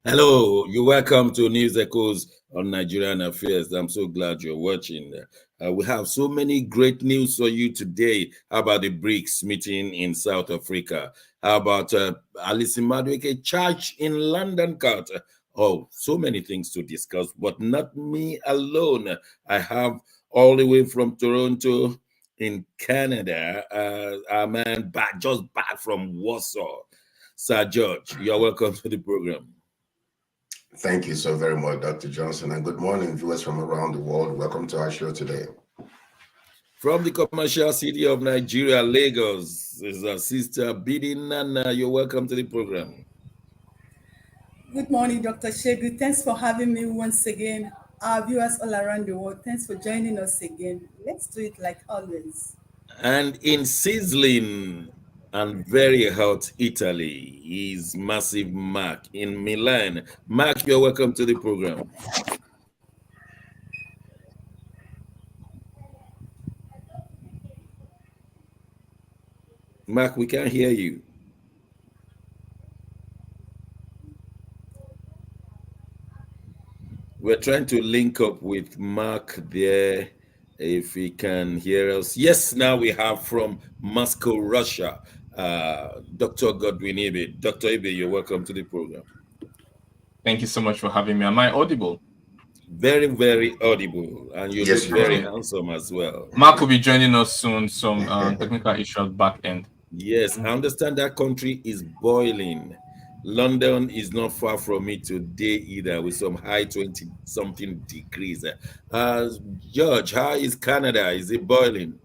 Hello, you're welcome to News Echoes on Nigerian Affairs. I'm so glad you're watching. We have so many great news for you today. How about the Brics meeting in South Africa? How about Alison-Madueke charge in London court? Oh, so many things to discuss, but not me alone. I have all the way from Toronto in Canada, our man just back from Warsaw. Sir George, you're welcome to the program. Thank you so very much, Dr. Johnson, and good morning, viewers from around the world. Welcome to our show today. From the commercial city of Nigeria, Lagos, is our sister Bidi Nana. You're welcome to the program. Good morning, Dr. Shegu. Thanks for having me once again. Our viewers all around the world, thanks for joining us again. Let's do it like always. And in sizzling and very hot Italy is Massive Mark in Milan. Mark, you're welcome to the program. Mark, we can't hear you. We're trying to link up with Mark there, if he can hear us. Yes, now we have from Moscow, Russia, Dr. Godwin Ibe. Dr. Ibe, you're welcome to the program. Thank you so much for having me. Am I audible? Very, very audible, and you look very handsome as well. Mark will be joining us soon. Some technical issues back end. Yes, I understand that country is boiling. London is not far from it today either, with some high 20-something degrees. George, how is Canada? Is it boiling?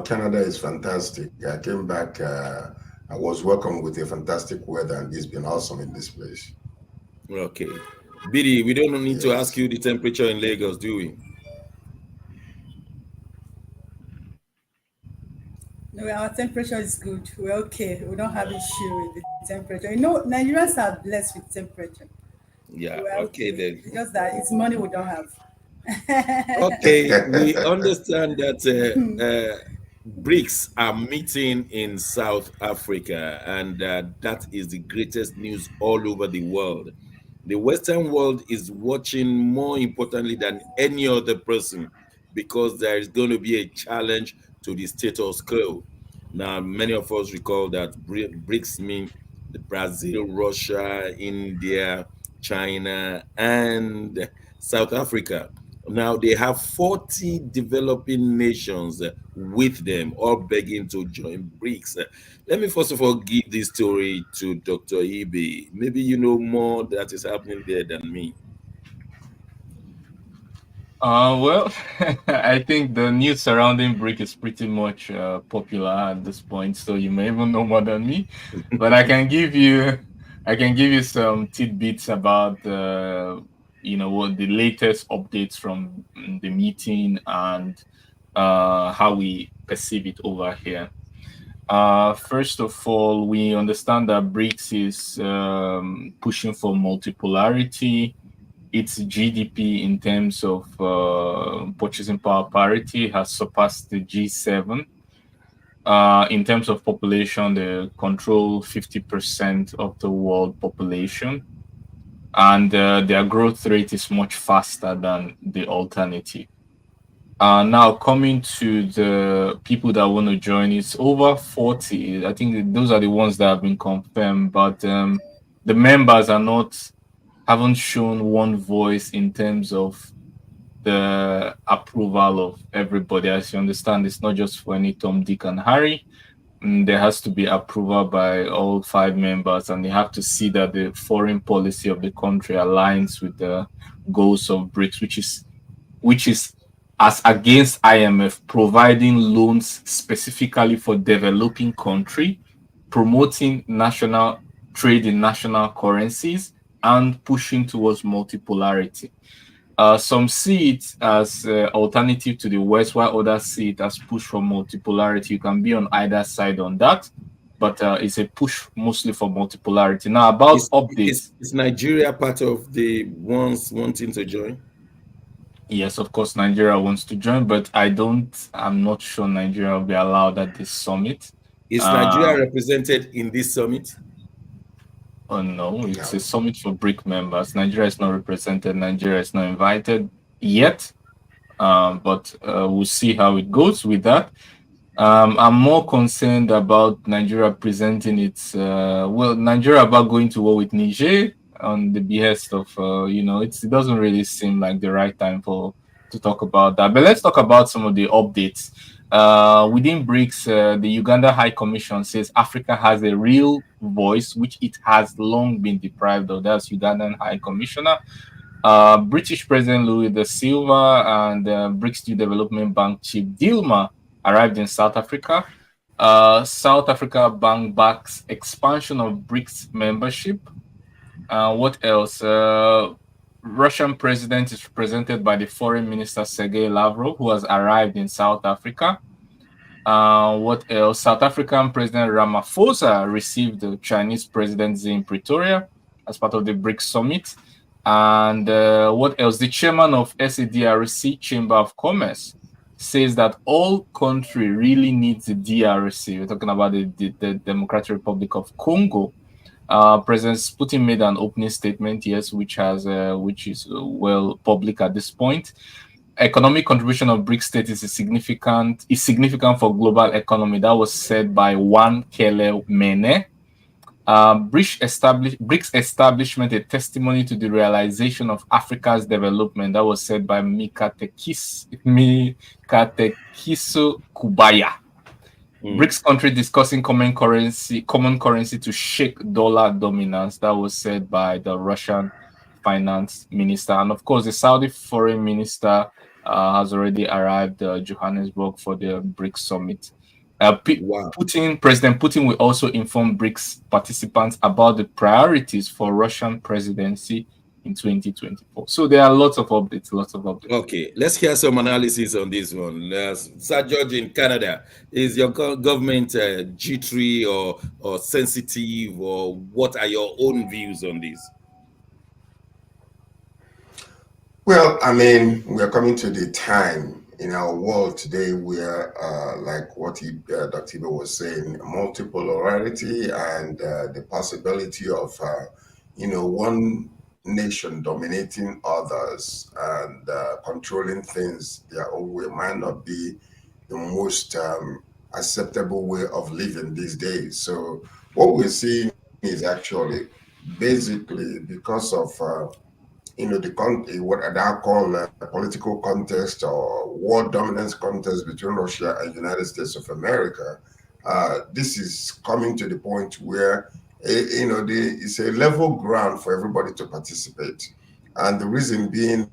Canada is fantastic. I came back. I was welcomed with a fantastic weather, and it's been awesome in this place. Okay. Bidi, we don't need to ask you the temperature in Lagos, do we? No, our temperature is good. We're okay. We don't have issue with the temperature. You know, Nigerians are blessed with temperature. Yeah, okay then. It's just that it's money we don't have. Okay, we understand that Brics are meeting in South Africa, and that is the greatest news all over the world. The Western world is watching more importantly than any other person, because there is going to be a challenge to the status quo. Now, many of us recall that Brics mean the Brazil, Russia, India, China, and South Africa. Now they have 40 developing nations with them, all begging to join Brics. Let me first of all give this story to Dr. Ibe. Maybe you know more that is happening there than me. Well, I think the news surrounding Bric is pretty much popular at this point, so you may even know more than me. But I can give you some tidbits about what the latest updates from the meeting and how we perceive it over here. First of all, we understand that Brics is pushing for multipolarity. Its GDP in terms of purchasing power parity has surpassed the G7. In terms of population, they control 50% of the world population, and their growth rate is much faster than the alternative. Now, coming to the people that want to join, it's over 40. I think those are the ones that have been confirmed, but the members haven't shown one voice in terms of the approval of everybody. As you understand, it's not just for any Tom, Dick, and Harry. There has to be approval by all 5 members, and they have to see that the foreign policy of the country aligns with the goals of Brics, which is as against IMF, providing loans specifically for developing country, promoting national trade in national currencies, and pushing towards multipolarity. Some see it as alternative to the West, while others see it as push for multipolarity. You can be on either side on that, but it's a push mostly for multipolarity. Now, about updates. Is Nigeria part of the ones wanting to join? Yes, of course, Nigeria wants to join, but I'm not sure Nigeria will be allowed at this summit. Is Nigeria represented in this summit? No. It's a summit for BRIC members. Nigeria is not represented. Nigeria is not invited yet. But we'll see how it goes with that. I'm more concerned about Nigeria presenting its Nigeria about going to war with Niger on the behest of it doesn't really seem like the right time to talk about that. But let's talk about some of the updates. Within BRICS, the Uganda High Commission says Africa has a real voice, which it has long been deprived of. That's Ugandan High Commissioner. British President Louis da Silva and BRICS New Development Bank Chief Dilma arrived in South Africa. South Africa Bank backs expansion of BRICS membership. What else? Russian president is represented by the Foreign Minister Sergei Lavrov, who has arrived in South Africa. What else? South African President Ramaphosa received the Chinese President Xi in Pretoria as part of the Brics Summit. And what else? The chairman of SADRC Chamber of Commerce says that all country really needs the DRC. We're talking about the Democratic Republic of Congo. President Putin made an opening statement, yes, which is well public at this point. Economic contribution of BRICS states is significant for global economy. That was said by Juan Kele Mene. BRICS establishment a testimony to the realization of Africa's development. That was said by Mikatekiso Kubaya. BRICS country discussing common currency to shake dollar dominance. That was said by the Russian finance minister. And of course, the Saudi foreign minister has already arrived Johannesburg for the BRICS summit. President Putin will also inform BRICS participants about the priorities for Russian presidency in 2024. So there are lots of updates. Okay, let's hear some analysis on this one. Sir George in Canada, is your government jittery or sensitive, or what are your own views on this? Well, I mean, we're coming to the time in our world today where, like what Dr. Ibe was saying, multipolarity and the possibility of, one nation dominating others and controlling things their own way might not be the most acceptable way of living these days. So what we're seeing is actually basically because of what I call a political contest or war dominance contest between Russia and United States of America. This is coming to the point where it's a level ground for everybody to participate, and the reason being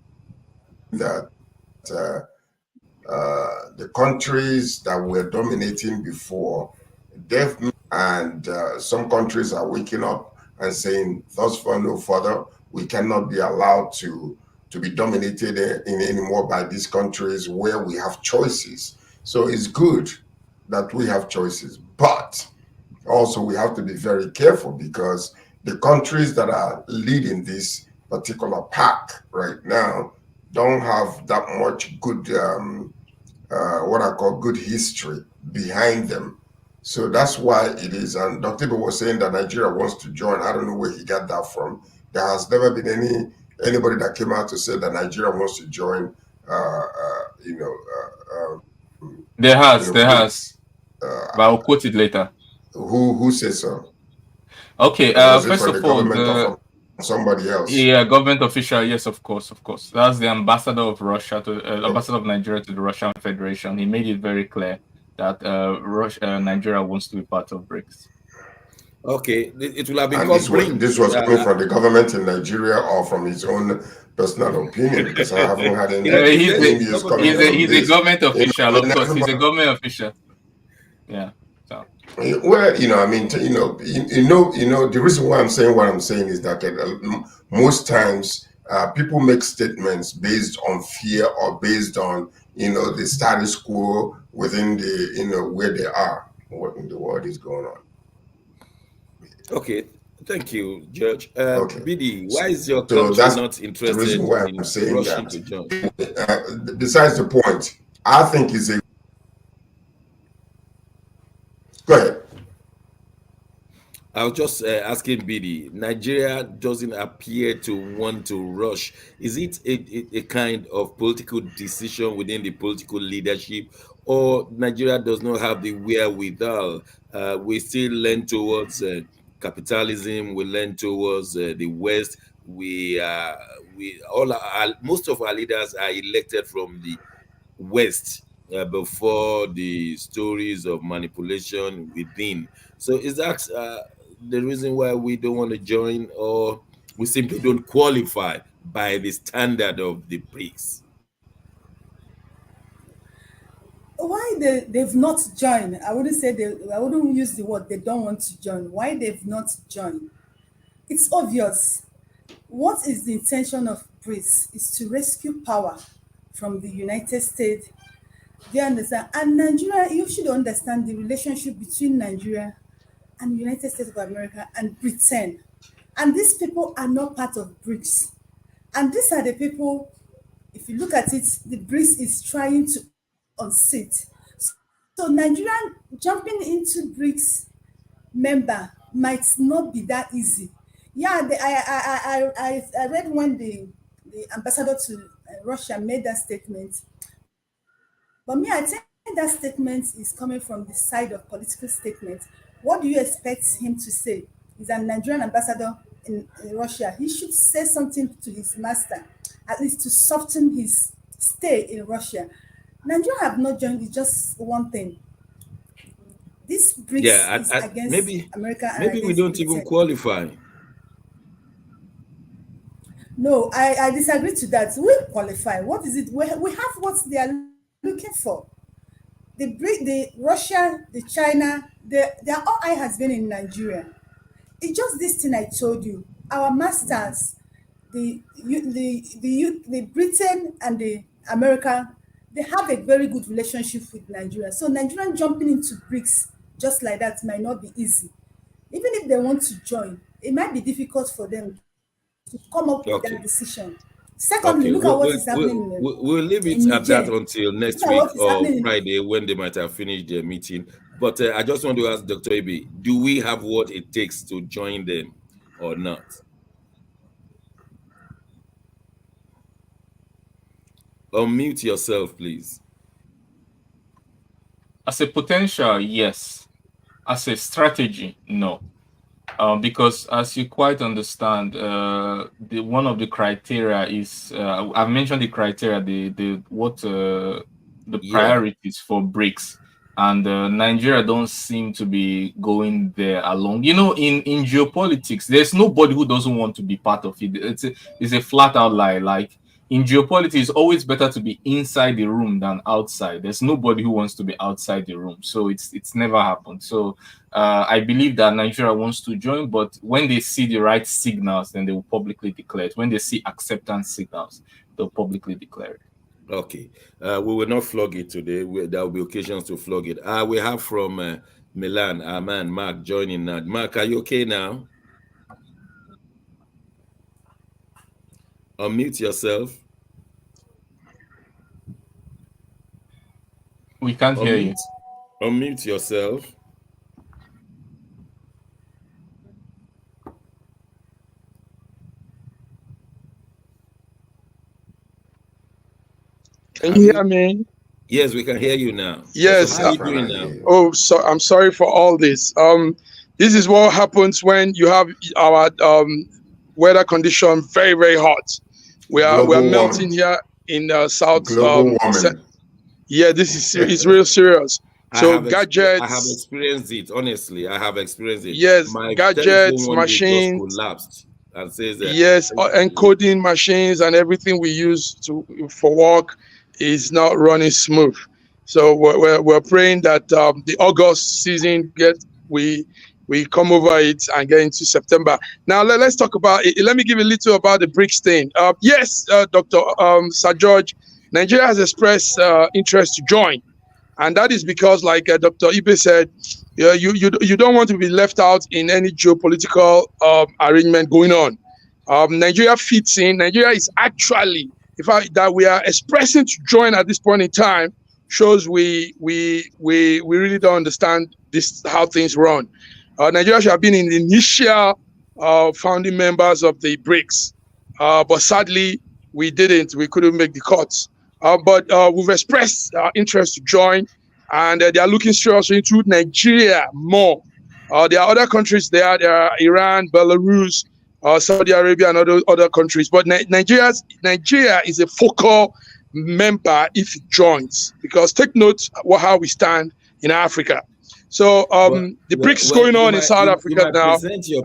that the countries that were dominating before, and some countries are waking up and saying, thus far no further. We cannot be allowed to be dominated anymore by these countries where we have choices. So it's good that we have choices, but also we have to be very careful because the countries that are leading this particular pack right now don't have that much good, what I call good history behind them. So that's why it is. And Dr. Ibe was saying that Nigeria wants to join. I don't know where he got that from. There has never been anybody that came out to say that Nigeria wants to join. There has. But I'll quote it later. Who says so? Okay. First of all, somebody else. Yeah, government official. Yes, of course. That's the ambassador of Russia ambassador of Nigeria to the Russian Federation. He made it very clear that Nigeria wants to be part of BRICS. Okay, it will have been this was coming from the government in Nigeria or from his own personal opinion, because I haven't had any. He's a government official, of course. He's a government official. Yeah. So. Well, the reason why I'm saying what I'm saying is that most times people make statements based on fear or based on the status quo within the where they are. What in the world is going on? Okay, thank you, George. Okay. BD, why is your country not interested the reason why in I'm saying Russian that. to join? Besides the point, I think it's a. Go ahead. I was just asking BD. Nigeria doesn't appear to want to rush. Is it a kind of political decision within the political leadership, or Nigeria does not have the wherewithal? We still lean towards capitalism. We lean towards the West. We all most of our leaders are elected from the West before the stories of manipulation within. So is that the reason why we don't want to join, or we simply don't qualify by the standard of the BRICS? Why they've not joined? I wouldn't say they. I wouldn't use the word they don't want to join. Why they've not joined? It's obvious. What is the intention of BRICS is to rescue power from the United States. Do you understand? And Nigeria, you should understand the relationship between Nigeria and United States of America and Britain. And these people are not part of BRICS. And these are the people, if you look at it, the BRICS is trying to unseat. So Nigeria jumping into BRICS member might not be that easy. Yeah, I read when the ambassador to Russia made that statement. But me, I think that statement is coming from the side of political statement. What do you expect him to say? He's a Nigerian ambassador in Russia. He should say something to his master, at least to soften his stay in Russia. Nigeria have not joined. It's just one thing. This Yeah, BRICS is against America and maybe we against don't even Britain. qualify. No, I disagree to that. We qualify. What is it? We have what they are looking for. The Russia, the China, their all eye has been in Nigeria. It's just this thing I told you. Our masters, the Britain and the America, they have a very good relationship with Nigeria. So Nigerian jumping into BRICS just like that might not be easy. Even if they want to join, it might be difficult for them to come up with Okay. that decision. Secondly, Okay, look at what is happening we'll leave it in at that Niger. until next Look at week what is or happening Friday when they might have finished their meeting. But I just want to ask Dr. Ibi, do we have what it takes to join them or not? Unmute yourself, please. As a potential, yes. As a strategy, no. Because as you quite understand, one of the criteria is I've mentioned the criteria, the Yeah. priorities for BRICS, and Nigeria don't seem to be going there along. You know, in geopolitics, there's nobody who doesn't want to be part of it. It's a flat out lie. Like in geopolitics, it's always better to be inside the room than outside. There's nobody who wants to be outside the room, so it's never happened. So I believe that Nigeria wants to join, but when they see the right signals, then they will publicly declare it. When they see acceptance signals, they'll publicly declare it. Okay. We will not flog it today. There will be occasions to flog it. We have from Milan, our man Mark joining now. Mark, are you okay now? Unmute yourself. We can't hear you. Unmute yourself. Can you hear me? Yes, we can hear you now. Yes. So how are you doing now? Oh, so I'm sorry for all this. This is what happens when you have our weather condition very, very hot. We are melting here in south. Global warming. Yeah, this is it's real serious. So gadgets. I have experienced it. Honestly, I have experienced it. Yes, my gadgets, telephone machines. just collapsed and says yes, encoding machines and everything we use for work is not running smooth. So we're praying that the August season we come over it and get into September. Now let's talk about it. Let me give a little about the BRICS thing. Yes, Dr. Sir George, Nigeria has expressed interest to join, and that is because, like Dr. Ibe said, you don't want to be left out in any geopolitical arrangement going on. Nigeria fits in. Nigeria is actually, in fact, that we are expressing to join at this point in time shows we really don't understand this how things run. Nigeria should have been in the initial founding members of the BRICS, but sadly we didn't. We couldn't make the cuts. But we've expressed our interest to join, and they are looking seriously into Nigeria more. There are other countries there. There are Iran, Belarus, Saudi Arabia, and other countries. But Nigeria is a focal member if it joins, because take note of how we stand in Africa. So the BRICS going on in South Africa now,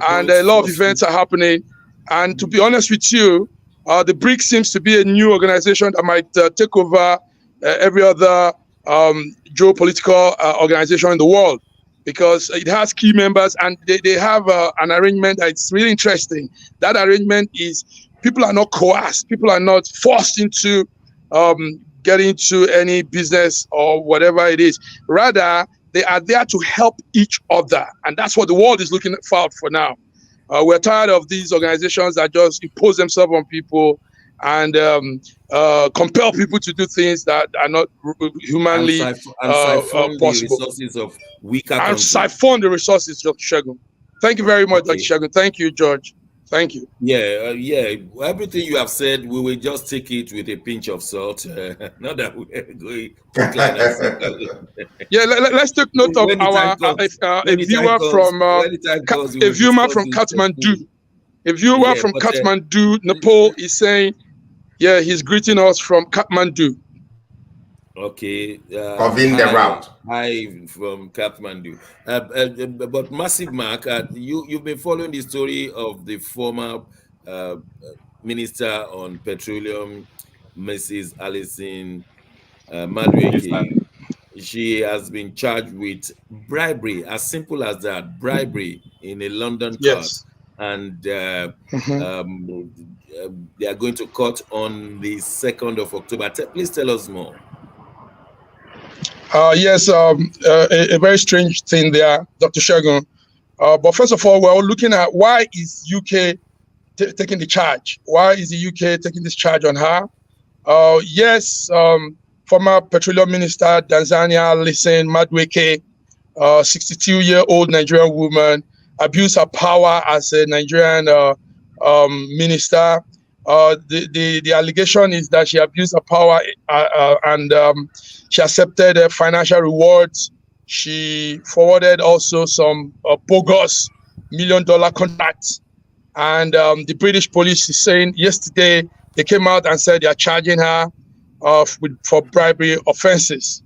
and a lot of events are happening. And to be honest with you, the BRICS seems to be a new organization that might take over every other geopolitical organization in the world, because it has key members, and they have an arrangement that's really interesting. That arrangement is people are not coerced, people are not forced into getting into any business or whatever it is. Rather, they are there to help each other, and that's what the world is looking for now. We're tired of these organizations that just impose themselves on people and compel people to do things that are not humanly possible. The resources of weaker countries. Siphon the resources, Dr. Segun. Thank you very much, Dr. Segun. Thank you, George. Thank you. Yeah. Everything you have said, we will just take it with a pinch of salt. Not that we're going. Yeah, let's take note of our a viewer from Kathmandu. A viewer from Kathmandu, Nepal, is saying, yeah, he's greeting us from Kathmandu. Okay. Route. Hi from Kathmandu. But Massive Mark, you've been following the story of the former Minister on Petroleum, Mrs. Alison-Madueke. She has been charged with bribery, as simple as that, bribery in a London court. Yes. And they are going to court on the 2nd of October. Please tell us more. Yes, a very strange thing there, Dr. Segun. But first of all, we're looking at why is UK taking the charge? Why is the UK taking this charge on her? Yes, former Petroleum Minister Tanzania Alison-Madueke, 62-year-old Nigerian woman, abused her power as a Nigerian minister. The allegation is that she abused her power and she accepted financial rewards. She forwarded also some bogus $1 million contracts. And the British police is saying yesterday they came out and said they are charging her for bribery offenses.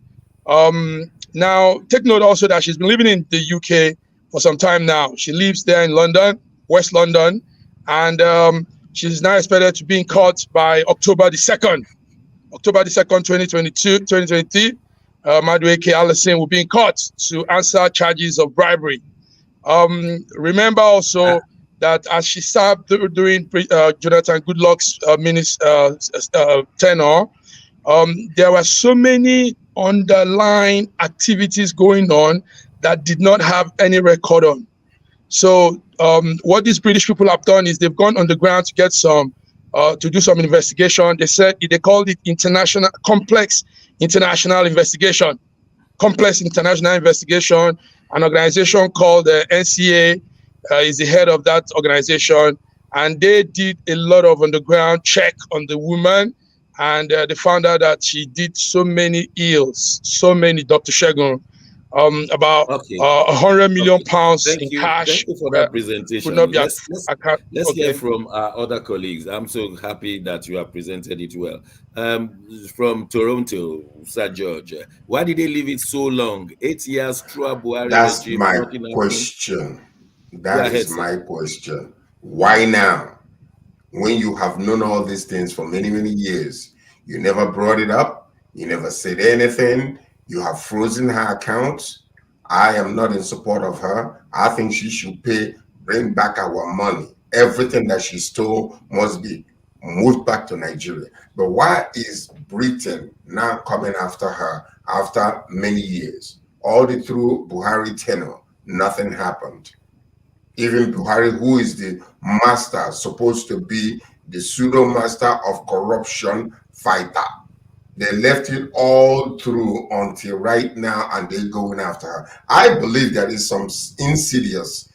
Now, take note also that she's been living in the UK for some time now. She lives there in London, West London, and she's now expected to be in court by October the 2nd. October the 2nd, 2023, Madueke Alison will be in court to answer charges of bribery. Remember also that as she served during Jonathan Goodluck's tenure, there were so many underlying activities going on that did not have any record on. So what these British people have done is they've gone on the ground to get some, to do some investigation. They called it complex international investigation. Complex international investigation. An organization called the NCA is the head of that organization, and they did a lot of underground check on the woman, and they found out that she did so many ills, so many, Dr. Segun. About 100 million pounds in cash. Thank you for that presentation. Let's hear from our other colleagues. I'm so happy that you have presented it well. From Toronto, Sir George, why did they leave it so long? 8 years through Buhari. That's my question. That is my question. Why now? When you have known all these things for many, many years, you never brought it up. You never said anything. You have frozen her accounts. I am not in support of her. I think she should bring back our money. Everything that she stole must be moved back to Nigeria. But why is Britain now coming after her after many years? All the through Buhari tenure, nothing happened. Even Buhari, who is the master, supposed to be the pseudo master of corruption fighter, They left it all through until right now, and they're going after her. I believe there is some insidious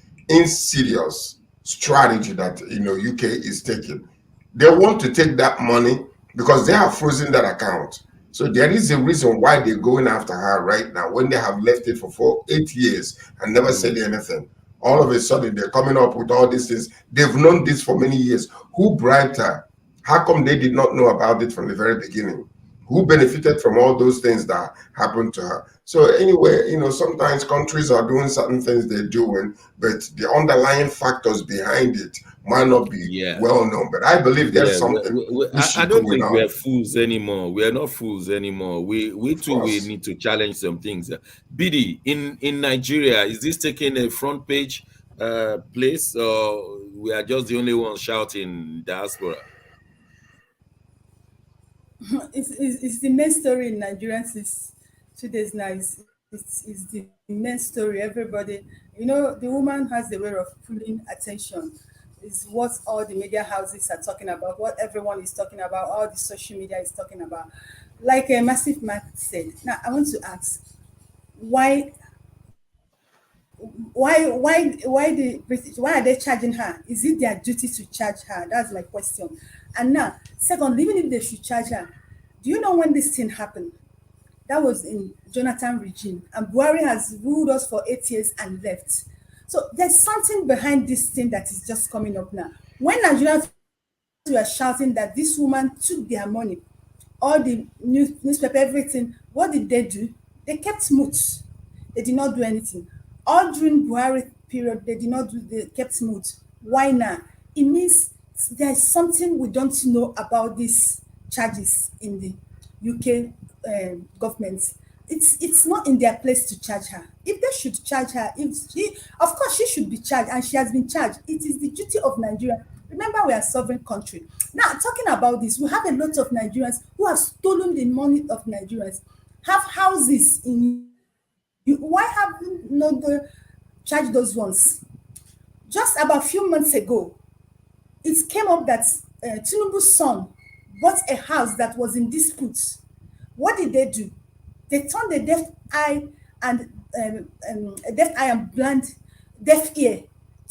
strategy that UK is taking. They want to take that money because they have frozen that account. So there is a reason why they're going after her right now when they have left it for 8 years and never said anything. All of a sudden, they're coming up with all these things. They've known this for many years. Who bribed her? How come they did not know about it from the very beginning? Who benefited from all those things that happened to her? So anyway, sometimes countries are doing certain things they're doing, but the underlying factors behind it might not be well known. But I believe there's something. I don't think we're fools anymore. We are not fools anymore. We too we need to challenge some things. BD, in Nigeria, is this taking a front page place, or we are just the only ones shouting diaspora? It's the main story in Nigeria since 2 days now. It's the main story. Everybody, the woman has the way of pulling attention. It's what all the media houses are talking about, what everyone is talking about, all the social media is talking about. Like a Massive Mark said. Now, I want to ask, why the British, why are they charging her? Is it their duty to charge her? That's my question. And now, second, even if they should charge her, do you know when this thing happened? That was in Jonathan regime, and Buhari has ruled us for 8 years and left. So there's something behind this thing that is just coming up now. When Nigerians were shouting that this woman took their money, all the newspaper, everything, what did they do? They kept mute. They did not do anything. All during Buhari period, they kept mute. Why now? It means there's something we don't know about these charges in the UK government. It's not in their place to charge her. If they should charge her, of course she should be charged, and she has been charged. It is the duty of Nigeria. Remember, we are a sovereign country. Now, talking about this, we have a lot of Nigerians who have stolen the money of Nigerians, have houses in. Why have you not charged those ones? Just about a few months ago, it came up that Tinubu's son bought a house that was in dispute. What did they do? They turned a deaf eye and deaf ear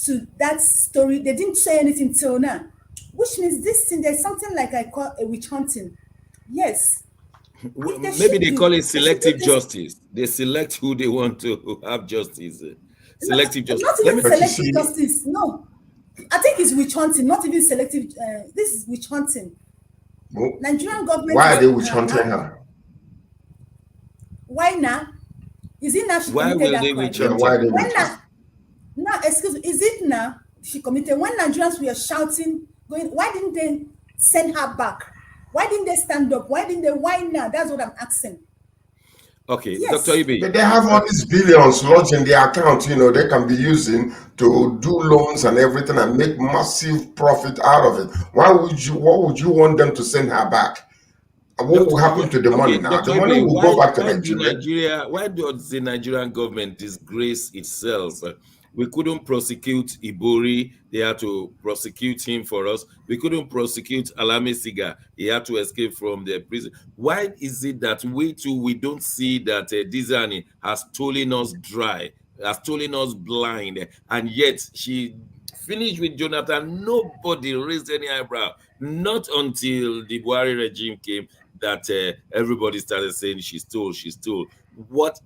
to that story. They didn't say anything till now, which means this thing, there's something like I call a witch hunting. Yes. Maybe they call it selective justice. They select who they want to have justice. Selective justice. Not even selective justice. No. I think it's witch hunting, not even selective. This is witch hunting. Well, Nigerian government. Why are they witch hunting her? Why now? Is it now she why committed will they that crime? witch hunt? Why are they When witch now? No, excuse me. Is it now she committed? When Nigerians were shouting, going, why didn't they send her back? Why didn't they stand up? Why now? That's what I'm asking. Okay, Yes. Dr. Ibe. But they have all these billions lodged in their account, they can be using to do loans and everything and make massive profit out of it. What would you want them to send her back? What will happen to the money now? Dr. The money Ibe, will go back to Nigeria. Why does the Nigerian government disgrace itself? We couldn't prosecute Ibori. They had to prosecute him for us. We couldn't prosecute Alame Siga. He had to escape from the prison. Why is it that we don't see that Dizani has stolen us dry, has stolen us blind, and yet she finished with Jonathan? Nobody raised any eyebrow. Not until the Buhari regime came that everybody started saying she stole.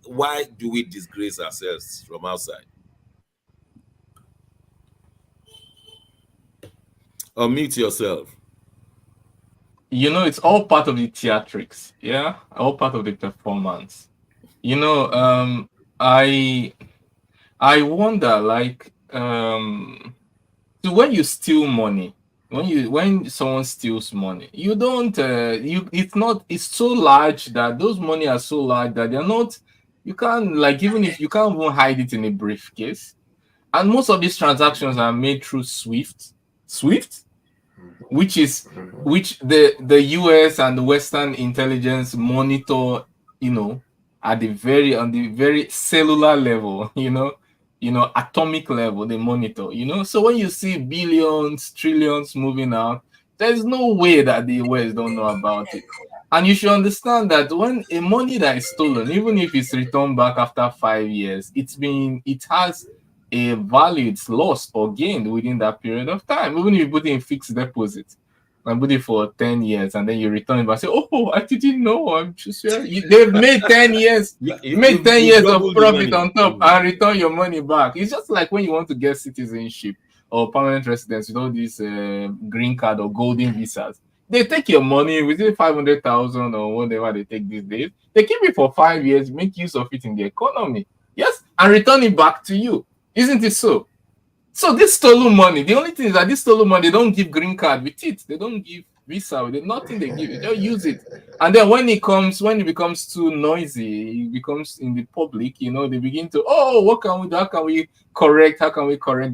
Why do we disgrace ourselves from outside? Unmute yourself. It's all part of the theatrics, all part of the performance. I wonder, like, so when you steal money, when someone steals money, you don't it's so large that those money are so large that they're not, you can't, like, even if you can't even hide it in a briefcase. And most of these transactions are made through Swift, which the US and the Western intelligence monitor, at the very cellular level, atomic level, they monitor, So when you see billions, trillions moving out, there's no way that the US don't know about it. And you should understand that when a money that is stolen, even if it's returned back after 5 years, it has a value, it's lost or gained within that period of time. Even if you put it in fixed deposit and put it for 10 years and then you return it back, say, oh, I didn't know. I'm just they've made 10 years, made 10 years of profit on top and return your money back. It's just like when you want to get citizenship or permanent residence with all these green card or golden visas. They take your money within 500,000 or whatever they take these days. They keep it for 5 years, make use of it in the economy. Yes, and return it back to you. Isn't it so? So this stolen money, the only thing is that this stolen money, they don't give green card with it. They don't give visa with it. Nothing they give. They just use it. And then when it becomes too noisy, it becomes in the public, they begin to, what can we do? How can we correct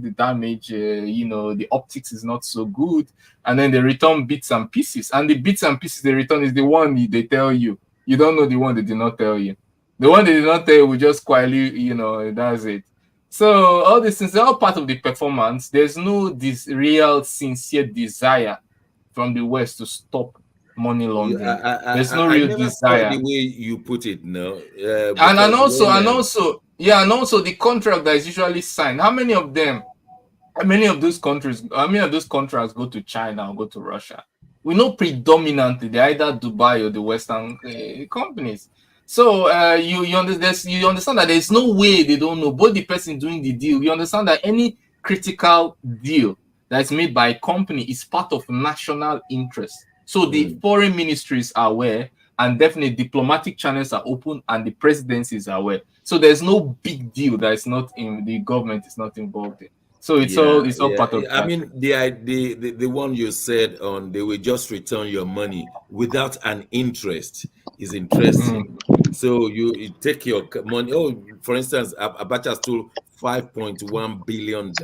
the damage? The optics is not so good. And then they return bits and pieces. And the bits and pieces they return is the one they tell you. You don't know the one they did not tell you. The one they did not tell you will just quietly, that's it. So all these things are all part of the performance. There's no this real sincere desire from the West to stop money laundering. There's no real desire. The way you put it, no. And also the contract that is usually signed. How many of those contracts go to China or go to Russia? We know predominantly they're either Dubai or the Western companies. So you understand that there's no way they don't know. Both the person doing the deal, you understand that any critical deal that's made by a company is part of national interest. So the foreign ministries are aware, and definitely diplomatic channels are open, and the presidency is aware. So there's no big deal that is not in the government is not involved in. So it's all part of that. I mean, the one you said on they will just return your money without an interest is interesting. So you take your money. For instance, Abacha stole $5.1 billion.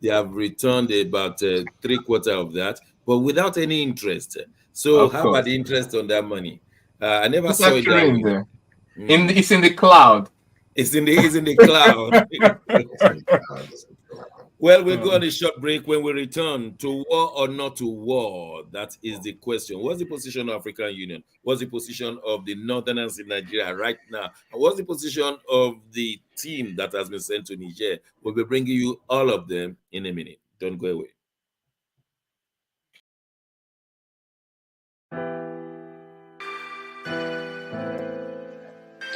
They have returned about 3/4 of that, but without any interest. So how about the interest on that money? I never saw it that way. It's in the cloud. It's in the cloud. Well, we'll go on a short break. When we return, to war or not to war, that is the question. What's the position of African Union? What's the position of the Northerners in Nigeria right now? And what's the position of the team that has been sent to Niger? We'll be bringing you all of them in a minute. Don't go away.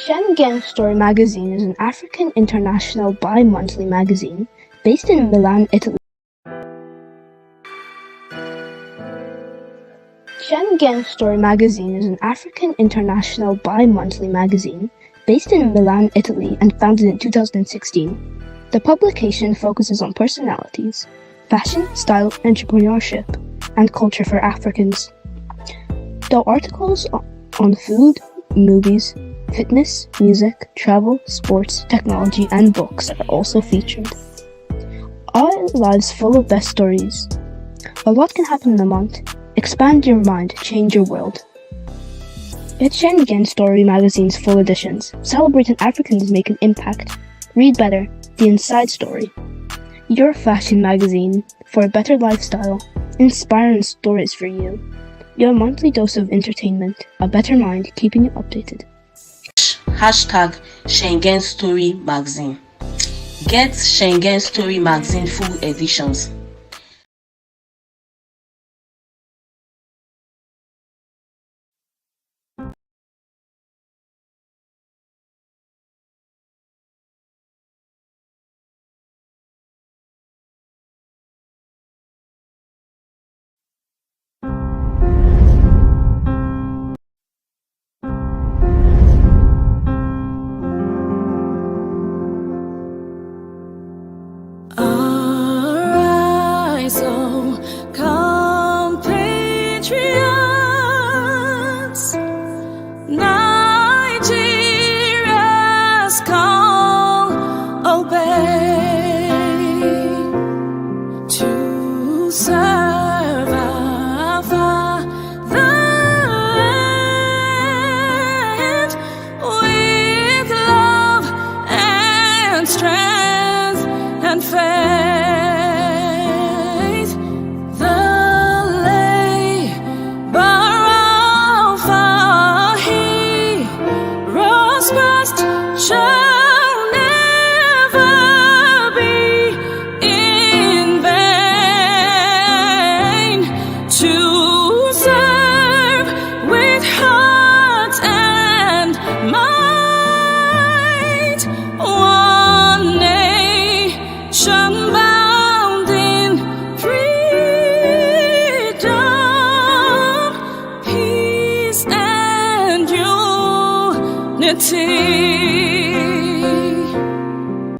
Schengen Story magazine is an African international bi-monthly magazine based in Milan, Italy. Schengen Story magazine is an African international bi-monthly magazine based in Milan, Italy, and founded in 2016. The publication focuses on personalities, fashion, style, entrepreneurship, and culture for Africans. Though articles on food, movies, fitness, music, travel, sports, technology, and books are also featured. Our lives full of best stories. A lot can happen in a month. Expand your mind, change your world. Get Schengen Story magazine's full editions. Celebrating Africans make an impact. Read better, the inside story. Your fashion magazine for a better lifestyle. Inspiring stories for you. Your monthly dose of entertainment. A better mind keeping you updated. Hashtag Schengen Story magazine. Get Schengen Story magazine full editions. Alright.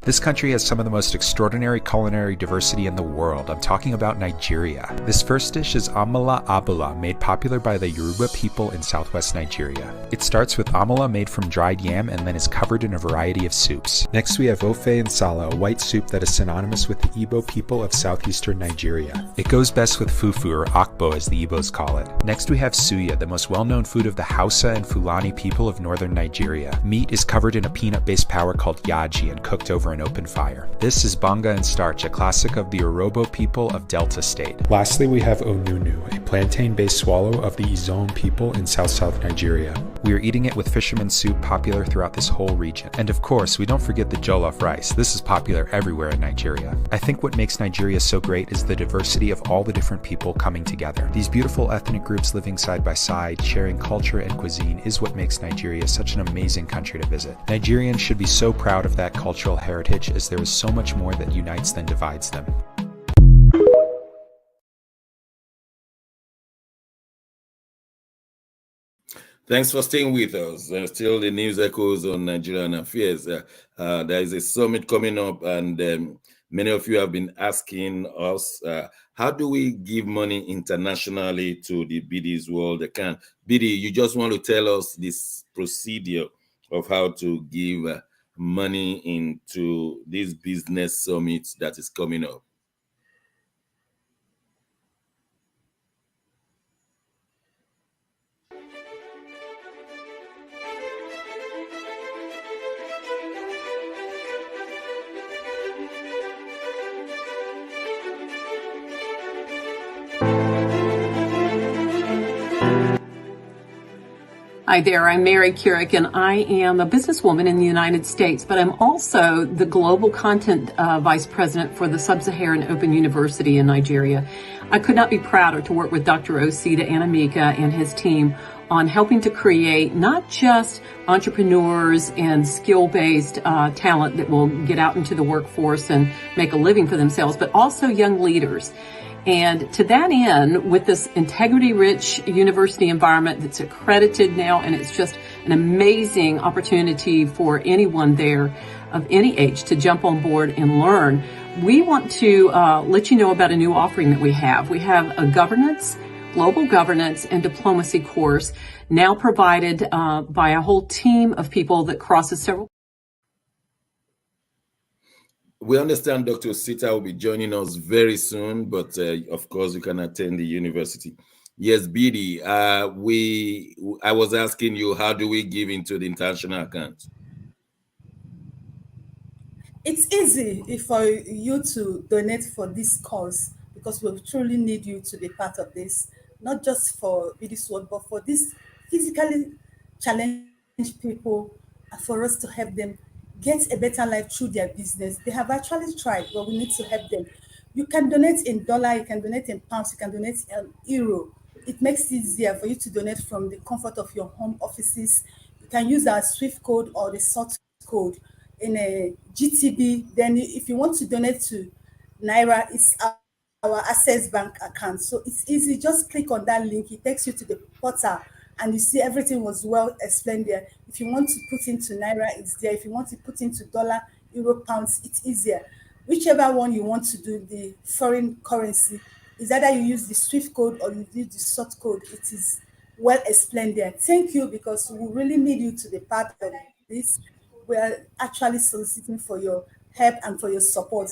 This country has some of the most extraordinary culinary diversity in the world. I'm talking about Nigeria. This first dish is amala abula, made popular by the Yoruba people in southwest Nigeria. It starts with amala made from dried yam and then is covered in a variety of soups. Next we have ofe nsala, a white soup that is synonymous with the Igbo people of southeastern Nigeria. It goes best with fufu, or akbo as the Igbos call it. Next we have suya, the most well-known food of the Hausa and Fulani people of northern Nigeria. Meat is covered in a peanut-based powder called yaji and cooked over an open fire. This is banga and starch, a classic of the Urhobo people of Delta State. Lastly, we have onunu, a plantain-based swallow of the Izon people in south-south Nigeria. We are eating it with fisherman soup, popular throughout this whole region. And of course, we don't forget the jollof rice. This is popular everywhere in Nigeria. I think what makes Nigeria so great is the diversity of all the different people coming together. These beautiful ethnic groups living side by side, sharing culture and cuisine is what makes Nigeria such an amazing country to visit. Nigerians should be so proud of that cultural heritage, as there is so much more that unites than divides them. Thanks for staying with us. Still the news echoes on Nigerian affairs. There is a summit coming up, and many of you have been asking us, how do we give money internationally to the BD's World Account? BD, you just want to tell us this procedure of how to give money into this business summit that is coming up? Hi there, I'm Mary Keurig, and I am a businesswoman in the United States, but I'm also the Global Content Vice President for the Sub-Saharan Open University in Nigeria. I could not be prouder to work with Dr. Osita Anamika and his team on helping to create not just entrepreneurs and skill-based talent that will get out into the workforce and make a living for themselves, but also young leaders. And to that end, with this integrity-rich university environment that's accredited now, and it's just an amazing opportunity for anyone there of any age to jump on board and learn, we want to let you know about a new offering that we have. We have a global governance and diplomacy course now provided by a whole team of people that crosses several. We understand Dr. Sita will be joining us very soon, but of course you can attend the university. Yes, BD, I was asking you, how do we give into the international account? It's easy for you to donate for this cause, because we truly need you to be part of this, not just for this world, but for these physically challenged people, for us to help them get a better life through their business. They have actually tried, but we need to help them. You can donate in dollar, you can donate in pounds, you can donate in euro. It makes it easier for you to donate from the comfort of your home offices. You can use our SWIFT code or the sort code in a GTB. Then if you want to donate to Naira, it's our Access Bank account. So it's easy. Just click on that link. It takes you to the portal, and you see everything was well explained there. If you want to put into Naira, it's there. If you want to put into dollar, euro, pounds, it's easier. Whichever one you want to do, the foreign currency, is either you use the SWIFT code or you use the sort code. It is well explained there. Thank you, because we really need you to be part of this. We are actually soliciting for your help and for your support.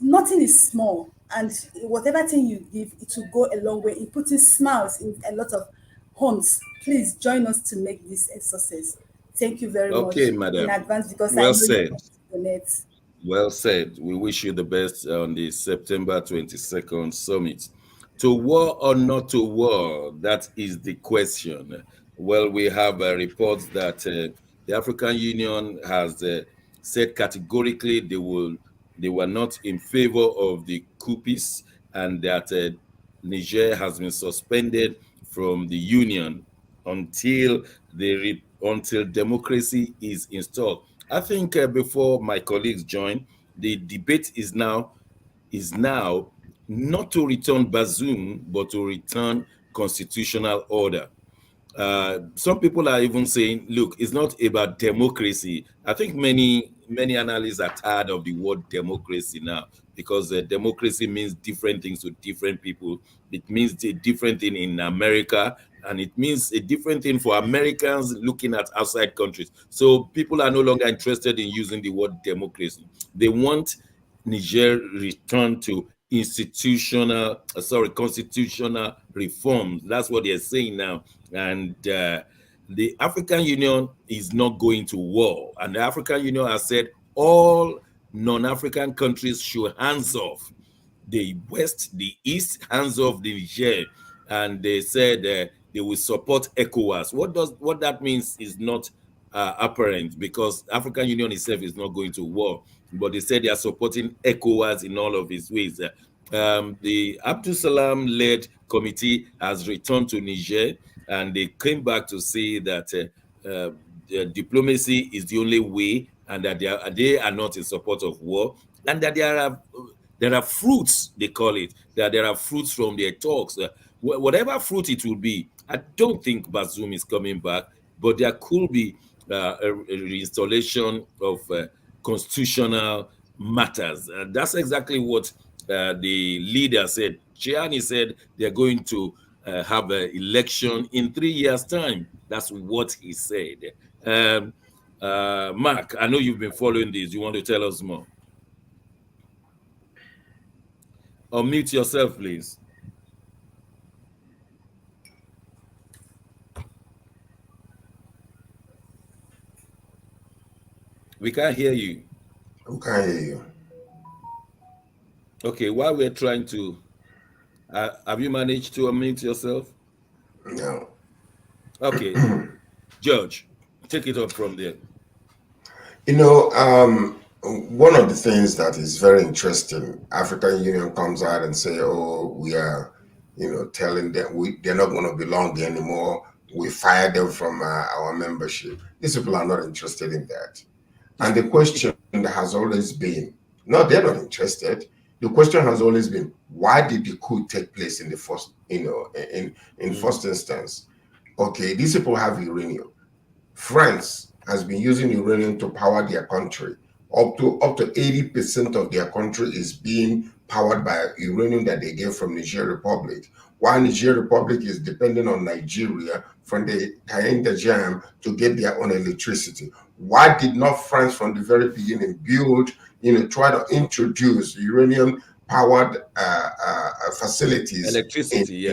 Nothing is small, and whatever thing you give, it will go a long way in putting smiles in a lot of homes. Please join us to make this a success. Thank you very much madam. In advance, because well I know said. you want to donate. Well said. We wish you the best on the September 22nd summit. To war or not to war, that is the question. Well, we have reports that the African Union has said categorically they were not in favor of the Coup, and that Niger has been suspended from the Union until until democracy is installed. I think before my colleagues join, the debate is now not to return Bazoum, but to return constitutional order. Some people are even saying, look, it's not about democracy. I think many analysts are tired of the word democracy now, because democracy means different things to different people. It means a different thing in America, and it means a different thing for Americans looking at outside countries. So people are no longer interested in using the word democracy. They want Niger return to constitutional reforms. That's what they're saying now. And the African Union is not going to war. And the African Union has said all non-African countries should hands off. The West, the East, hands off the Niger. And they said they will support ECOWAS. What that means is not apparent, because African Union itself is not going to war. But they said they are supporting ECOWAS in all of its ways. The Abdulsalam-led committee has returned to Niger, and they came back to say that diplomacy is the only way, and that they are not in support of war, and that there are fruits, they call it, that there are fruits from their talks. Whatever fruit it will be, I don't think Bazoum is coming back, but there could be a reinstallation of constitutional matters. That's exactly what the leader said. Chiani said they're going to have an election in 3 years' time. That's what he said. Mark, I know you've been following this. You want to tell us more? Unmute yourself, please. We can't hear you. We can't hear you. Okay, while we're trying to, have you managed to unmute yourself? No. Okay, George, take it up from there. You know, one of the things that is very interesting, African Union comes out and say, oh, we are, telling them they're not going to belong anymore. We fired them from our membership. These people are not interested in that. And the question has always been, no, they're not interested. The question has always been, why did the coup take place in the first, in first instance? Okay, these people have uranium. France has been using uranium to power their country. Up to 80% of their country is being powered by uranium that they get from Niger Republic. While Niger Republic is dependent on Nigeria from the Kainga Jam to get their own electricity. Why did not France from the very beginning build, try to introduce uranium-powered facilities, electricity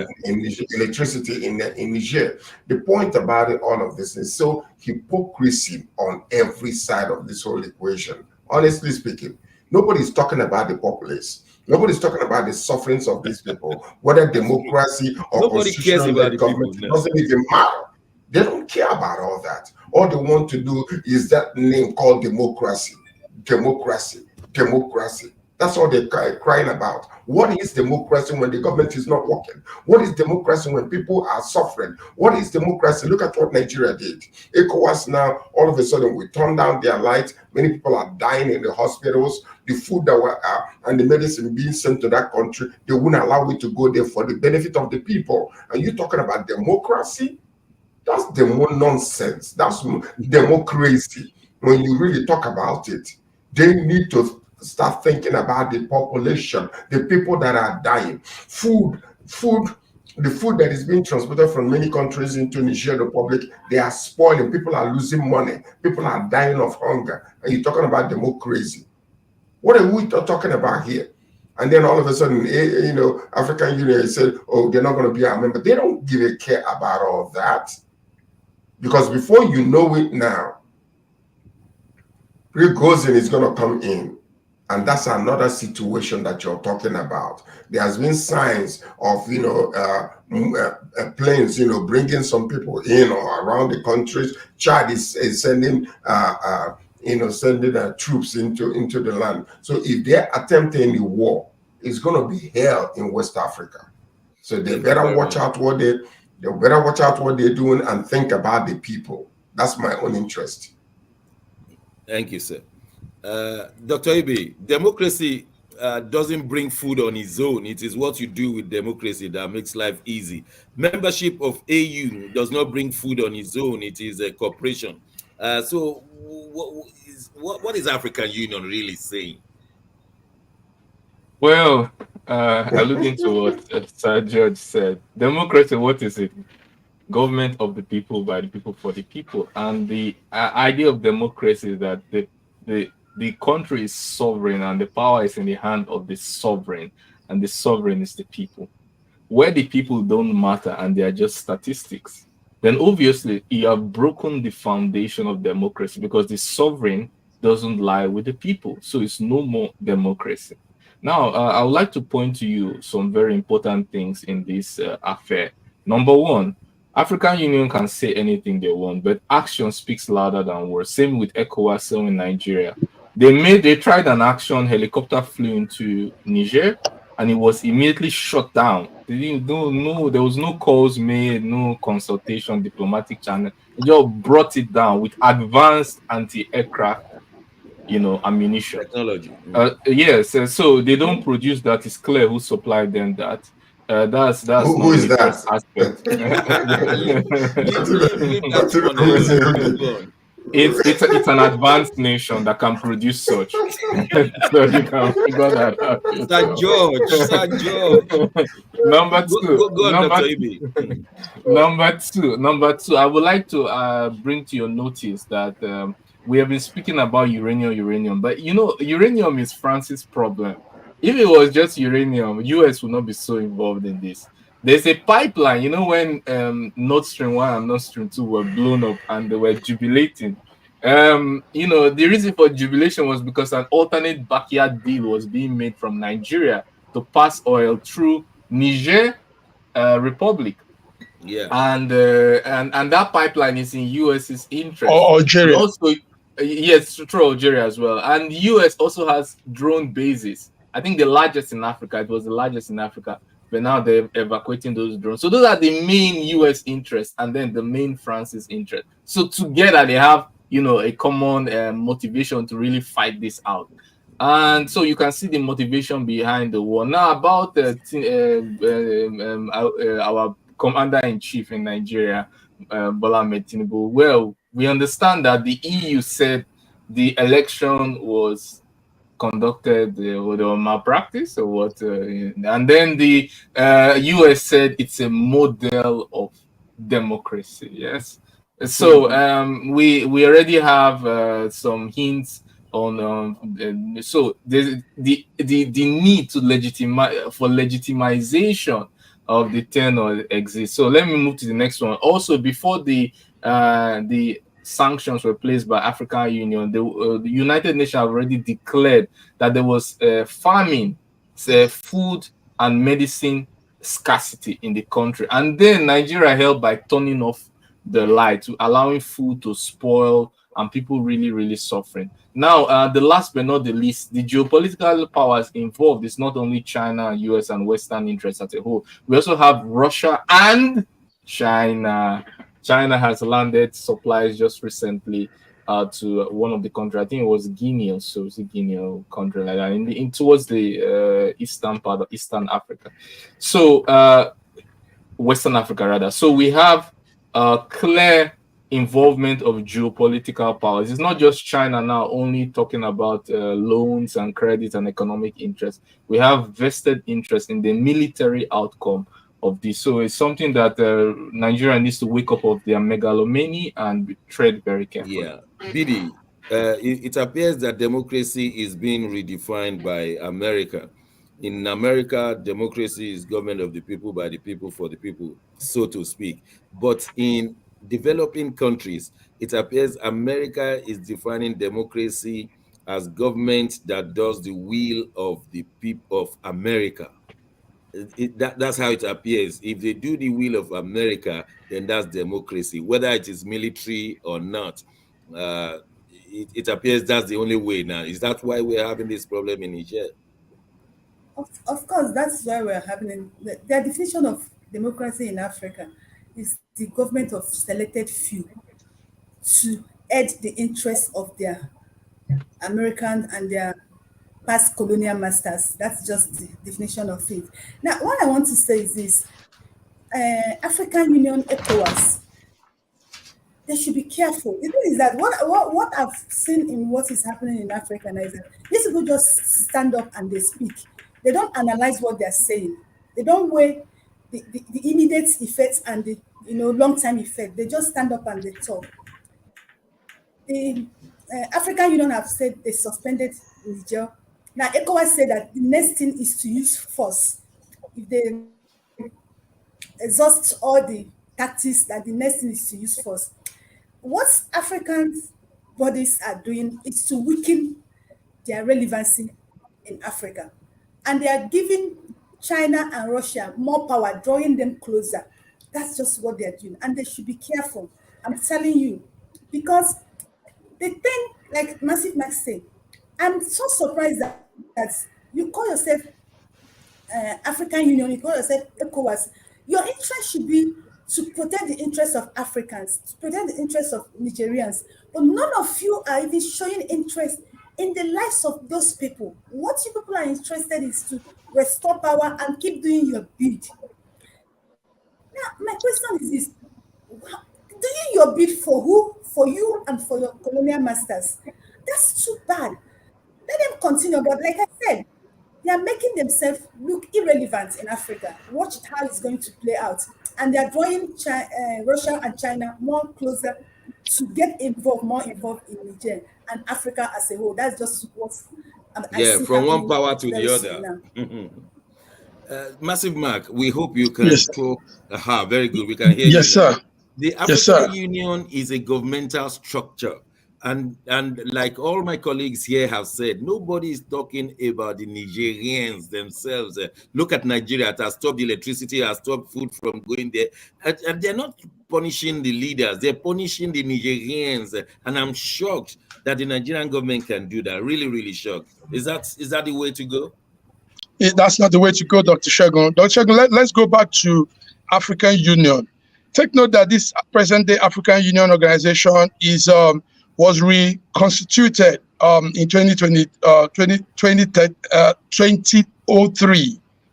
in Niger? The point about it, all of this is so hypocrisy on every side of this whole equation. Honestly speaking, nobody's talking about the populace. Nobody's talking about the sufferings of these people, whether democracy or constitutional government, it doesn't even matter. They don't care about all that. All they want to do is that name called democracy. Democracy. Democracy. That's all they're crying about. What is democracy when the government is not working? What is democracy when people are suffering? What is democracy? Look at what Nigeria did. ECOWAS now, all of a sudden, we turn down their lights. Many people are dying in the hospitals. The food that were and the medicine being sent to that country, they wouldn't allow it to go there for the benefit of the people. And you're talking about democracy? That's nonsense. That's democracy. When you really talk about it, they need to start thinking about the population, the people that are dying. The food that is being transported from many countries into Niger Republic, they are spoiling. People are losing money. People are dying of hunger. And you're talking about democracy. What are we talking about here? And then all of a sudden, African Union said, oh, they're not going to be our member. They don't give a care about all that. Because before you know it now, Prigozhin is going to come in. And that's another situation that you're talking about. There has been signs of, planes, bringing some people in or around the countries. Chad is sending, troops into the land. So if they're attempting a war, it's going to be hell in West Africa. So they better watch out what they're doing and think about the people. That's my own interest. Thank you, sir. Dr. Ibe, democracy doesn't bring food on its own. It is what you do with democracy that makes life easy. Membership of AU does not bring food on its own. It is a corporation. So what is African Union really saying? Well, alluding to what Sir George said, democracy, what is it? Government of the people, by the people, for the people. And the idea of democracy is that the country is sovereign and the power is in the hand of the sovereign, and the sovereign is the people. Where the people don't matter and they are just statistics, then obviously you have broken the foundation of democracy, because the sovereign doesn't lie with the people. So it's no more democracy. Now, I would like to point to you some very important things in this affair. Number one, African Union can say anything they want, but action speaks louder than words. Same with ECOWAS, same in Nigeria. They tried an action, helicopter flew into Niger, and it was immediately shut down. They didn't no, there was no calls made, no consultation, diplomatic channel. They just brought it down with advanced anti-aircraft, ammunition. Technology. Yes, so they don't produce that. It's clear who supplied them that. That's Who is the that? first aspect. Leave that one alone. It's an advanced nation that can produce such. So you can figure that out. Sir George. Number two. Go on, Dr. Ibe. Number two. I would like to bring to your notice that we have been speaking about uranium, but uranium is France's problem. If it was just uranium, US would not be so involved in this. There's a pipeline, when Nord Stream 1 and Nord Stream 2 were blown up and they were jubilating. The reason for jubilation was because an alternate backyard deal was being made from Nigeria to pass oil through Niger Republic. Yeah. And that pipeline is in US's interest. Algeria. Also, yes, through Algeria as well. And the US also has drone bases. I think the largest in Africa. It was the largest in Africa. But now they're evacuating those drones. So those are the main US interests and then the main France's interest. So together they have, a common motivation to really fight this out. And so you can see the motivation behind the war. Now about our commander-in-chief in Nigeria, Bola Ahmed Tinubu. Well, we understand that the EU said the election was conducted with a malpractice or what, and then the US said it's a model of democracy. Yes, so we already have some hints on so there's the need to legitimization of the tenor exists. So let me move to the next one. Also, before the sanctions were placed by African Union, the United Nations have already declared that there was famine, food and medicine scarcity in the country. And then Nigeria helped by turning off the light, to allowing food to spoil and people really, really suffering. Now, the last but not the least, the geopolitical powers involved is not only China, US, and Western interests as a whole. We also have Russia and China. China has landed supplies just recently to one of the countries. I think it was Guinea or so. It's a Guinea or country like that, in towards the eastern part of Eastern Africa. So Western Africa rather. So we have clear involvement of geopolitical powers. It's not just China now only talking about loans and credit and economic interest. We have vested interest in the military outcome of this. So it's something that Nigeria needs to wake up of their megalomany and tread very carefully. Yeah, Bidi, it appears that democracy is being redefined by America. In America, democracy is government of the people, by the people, for the people, so to speak. But in developing countries, it appears America is defining democracy as government that does the will of the people of America. That's how it appears. If they do the will of America, then that's democracy, whether it is military or not. It appears that's the only way now. Is that why we're having this problem in Niger? Of course, that's why we're having the definition of democracy in Africa is the government of selected few to aid the interests of their American and their past colonial masters. That's just the definition of it. Now, what I want to say is this: African Union, ECOWAS, they should be careful. The thing is that what I've seen in what is happening in Africa now is that these people just stand up and they speak. They don't analyze what they're saying. They don't weigh the immediate effects and the long-term effect. They just stand up and they talk. The African Union have said they suspended Niger. Now, ECOWAS said that the next thing is to use force. If they exhaust all the tactics, that the next thing is to use force. What African bodies are doing is to weaken their relevancy in Africa. And they are giving China and Russia more power, drawing them closer. That's just what they're doing. And they should be careful. I'm telling you. Because the thing, like Massive Max said, I'm so surprised that you call yourself African Union, you call yourself ECOWAS. Your interest should be to protect the interests of Africans, to protect the interests of Nigerians. But none of you are even showing interest in the lives of those people. What you people are interested in is to restore power and keep doing your bid. Now, my question is this: doing your bid for who? For you and for your colonial masters. That's too bad. Let them continue. But like I said, they are making themselves look irrelevant in Africa. Watch how it's going to play out. And they are drawing Russia and China more closer to get more involved in Niger and Africa as a whole. That's just what I see from one power to the other. Massive Mark, we hope you can talk. Very good. We can hear you. Yes, sir. The African Union is a governmental structure. And like all my colleagues here have said, nobody is talking about the Nigerians themselves. Look at Nigeria. It has stopped electricity, has stopped food from going there. And they're not punishing the leaders. They're punishing the Nigerians. And I'm shocked that the Nigerian government can do that. Really, really shocked. Is that the way to go? That's not the way to go, Dr. Shegun. Dr. Shegun, let's go back to African Union. Take note that this present-day African Union organization was reconstituted in 2003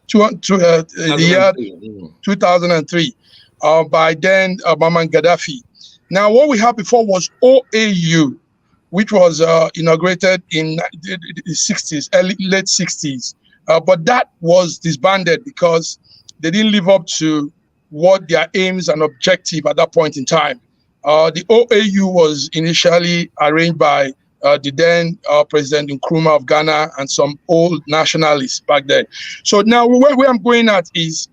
the year 2003 by then Muammar Gaddafi. Now, what we had before was OAU, which was inaugurated in the 60s, late 60s. But that was disbanded because they didn't live up to what their aims and objective at that point in time. The OAU was initially arranged by the then President Nkrumah of Ghana and some old nationalists back then. So now where I'm going at is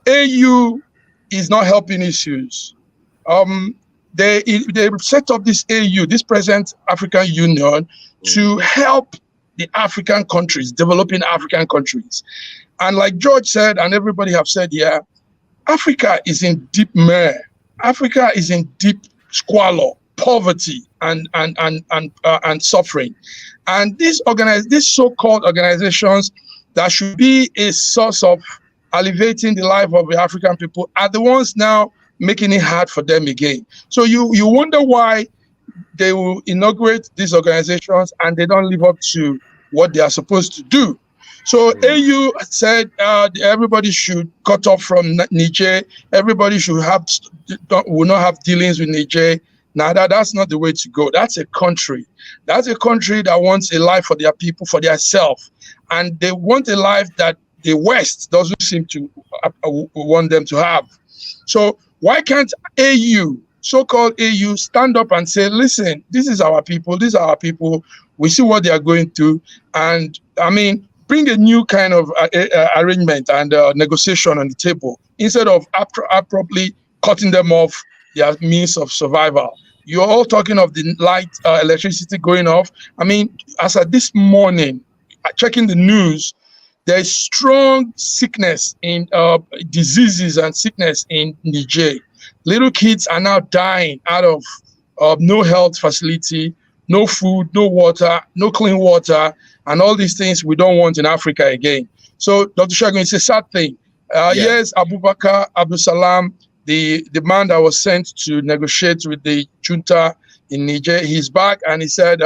AU is not helping issues. They set up this AU, this present African Union, to help the African countries, developing African countries. And like George said, and everybody have said here, Africa is in deep mire. Africa is in deep squalor, poverty, and suffering. And these so-called organizations that should be a source of alleviating the life of the African people are the ones now making it hard for them again. So you wonder why they will inaugurate these organizations and they don't live up to what they are supposed to do. So AU said everybody should cut off from Niger. Everybody will not have dealings with Niger. Now that's not the way to go. That's a country. That's a country that wants a life for their people, for their self, and they want a life that the West doesn't seem to want them to have. So why can't AU, so-called AU, stand up and say, listen, this is our people. These are our people. We see what they are going through, and bring a new kind of arrangement and negotiation on the table instead of abruptly cutting them off their means of survival. You're all talking of the light, electricity going off. As of this morning, checking the news, there's strong sickness in diseases and sickness in Niger. Little kids are now dying out of no health facility, no food, no water, no clean water, and all these things we don't want in Africa again. So, Dr. Shegun, it's a sad thing. Yes, Abdulsalami, the man that was sent to negotiate with the junta in Niger, he's back and he said,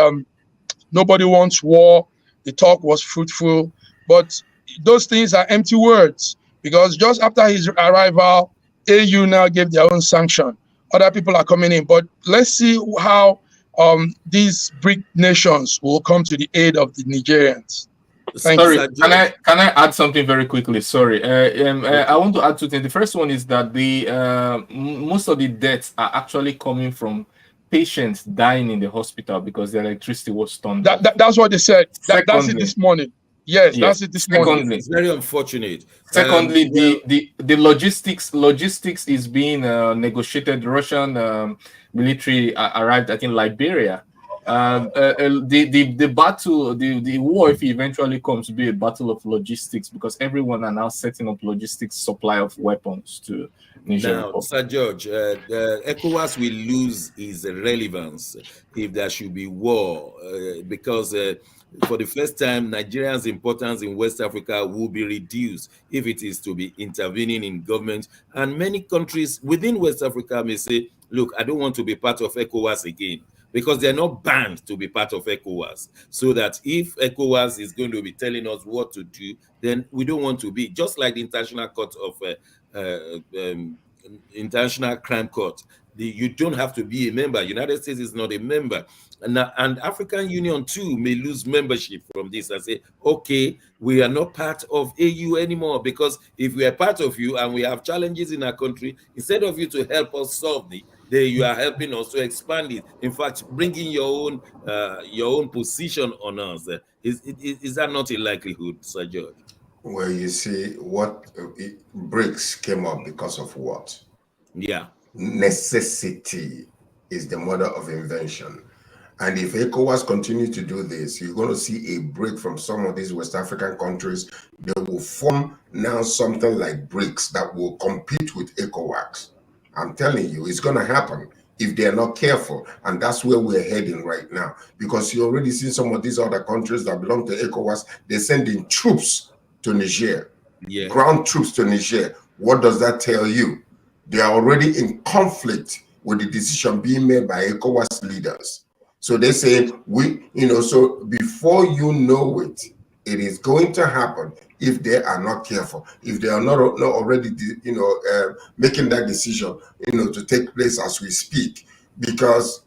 nobody wants war. the talk was fruitful. But those things are empty words, because just after his arrival, AU now gave their own sanction. Other people are coming in, but let's see how these BRIC nations will come to the aid of the Nigerians. Sorry, can I add something very quickly? Sorry, I want to add two things. The first one is that the most of the deaths are actually coming from patients dying in the hospital because the electricity was turned off. That's what they said. That's it this morning. Yes, that's it this morning. It's very unfortunate. Secondly, the logistics is being negotiated. Russian military arrived, I think, Liberia. The battle, the war, if it eventually comes, to be a battle of logistics, because everyone are now setting up logistics supply of weapons to Niger. Now, Sir George, ECOWAS will lose its relevance if there should be war, because for the first time, Nigerians' importance in West Africa will be reduced if it is to be intervening in government. And many countries within West Africa may say, look, I don't want to be part of ECOWAS again, because they're not banned to be part of ECOWAS. So that if ECOWAS is going to be telling us what to do, then we don't want to be. Just like the International Court of International Crime Court, you don't have to be a member. United States is not a member. And African Union too may lose membership from this and say, okay, we are not part of AU anymore, because if we are part of you and we have challenges in our country, instead of you to help us solve it, you are helping us to expand it. In fact, bringing your own position on us. Is that not a likelihood, Sir George? Well, you see, what BRICS came up because of what? Yeah. Necessity is the mother of invention. And if ECOWAS continue to do this, you're going to see a break from some of these West African countries. They will form now something like BRICS that will compete with ECOWAS. I'm telling you, it's going to happen if they're not careful. And that's where we're heading right now. Because you already see some of these other countries that belong to ECOWAS, they're sending troops to Niger, ground troops to Niger. What does that tell you? They are already in conflict with the decision being made by ECOWAS leaders. So they say, so before you know it, it is going to happen if they are not careful, if they are not already, making that decision, to take place as we speak, because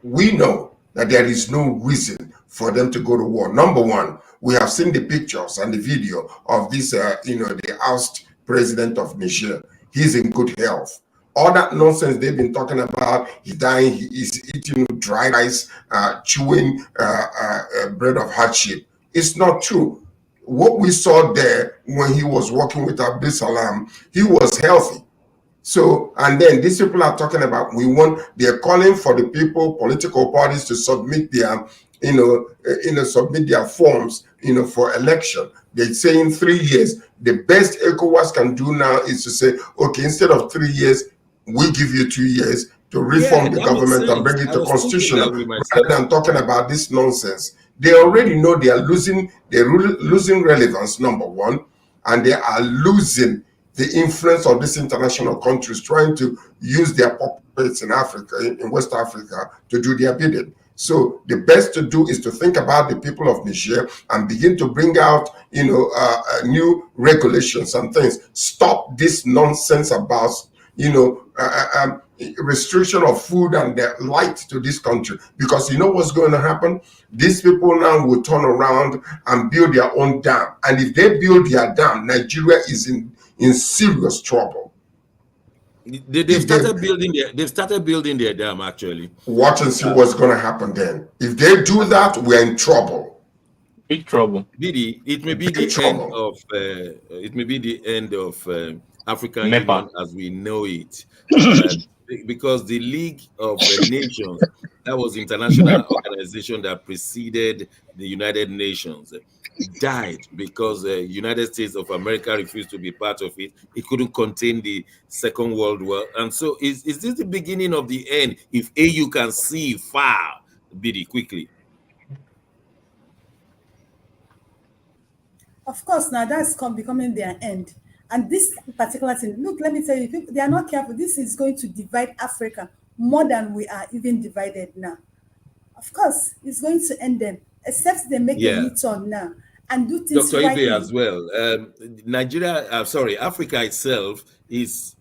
we know that there is no reason for them to go to war. Number one, we have seen the pictures and the video of this, the oust president of Niger. He's in good health. All that nonsense they've been talking about, he's dying, he's eating dry rice, chewing bread of hardship. It's not true. What we saw there when he was working with Abdulsalami, he was healthy. So, and then these people are talking about, they're calling for the people, political parties to submit their, submit their forms, for election. They're saying 3 years. The best ECOWAS can do now is to say, okay, instead of 3 years, we give you 2 years to reform the government and bring it to constitutional, rather than talking about this nonsense. They already know they're losing relevance, number one, and they are losing the influence of these international countries trying to use their puppets in Africa, in West Africa, to do their bidding. So the best to do is to think about the people of Niger and begin to bring out, new regulations and things. Stop this nonsense about, restriction of food and the light to this country, because you know what's going to happen? These people now will turn around and build their own dam, and if they build their dam, Nigeria is in serious trouble. They've started building their dam, actually. Watch and see what's going to happen then. If they do that, we're in trouble. Big trouble. It may be the end of African Union as we know it. Because the League of Nations, that was the international organization that preceded the United Nations, died because the United States of America refused to be part of it. It couldn't contain the Second World War. And so is this the beginning of the end if AU can see far, Bidi, quickly? Of course, now that's becoming their end. And this particular thing, look, let me tell you, if they are not careful, this is going to divide Africa more than we are even divided now. Of course, it's going to end them. except they make a U-turn now and do things Dr. rightly. Ibe as well. Africa itself is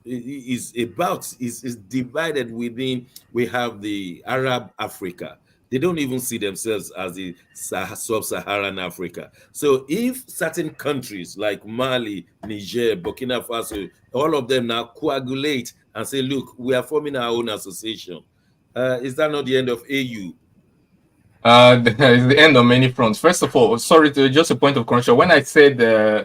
divided within. We have the Arab Africa. They don't even see themselves as the sub-Saharan Africa. So if certain countries like Mali, Niger, Burkina Faso, all of them now coagulate and say, look, we are forming our own association, is that not the end of AU? It's the end on many fronts. First of all, sorry, just a point of correction. When I said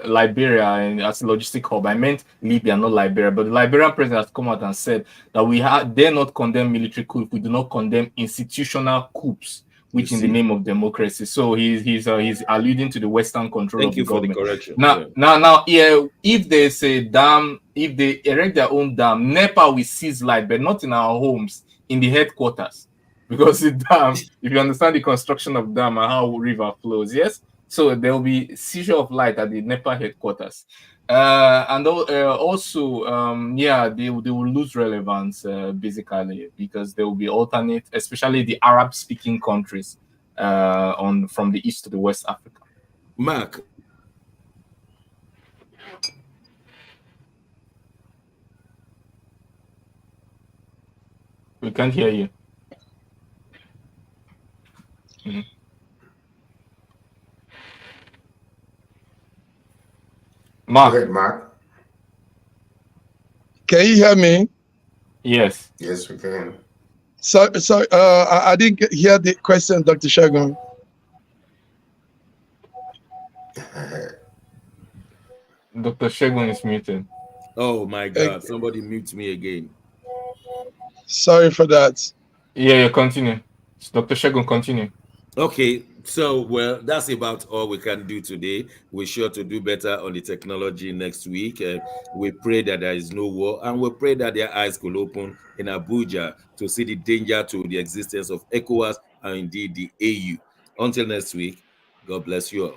Liberia and as a logistic hub, I meant Libya, not Liberia. But the Liberian president has come out and said that we dare not condemn military coups. We do not condemn institutional coups, which in the name of democracy. So he's alluding to the Western control. Thank you for the correction. Now, if they say dam, if they erect their own dam, NEPA will seize light, but not in our homes, in the headquarters. Because the dam, if you understand the construction of dam and how river flows, yes, so there will be seizure of light at the NEPA headquarters, and also, they will lose relevance basically because there will be alternate, especially the Arab-speaking countries, from the east to the West Africa. Mark. We can't hear you. Mm-hmm. Mark. Go ahead, Mark. Can you hear me? Yes. Yes, we can. So I didn't hear the question, Dr. Segun. Dr. Segun is muted. Oh my God! Somebody mute me again. Sorry for that. Yeah, continue. Dr. Segun, continue. Okay, so well, that's about all we can do today. We're sure to do better on the technology next week. We pray that there is no war, and we pray that their eyes could open in Abuja to see the danger to the existence of ECOWAS and indeed the AU. Until next week, God bless you all.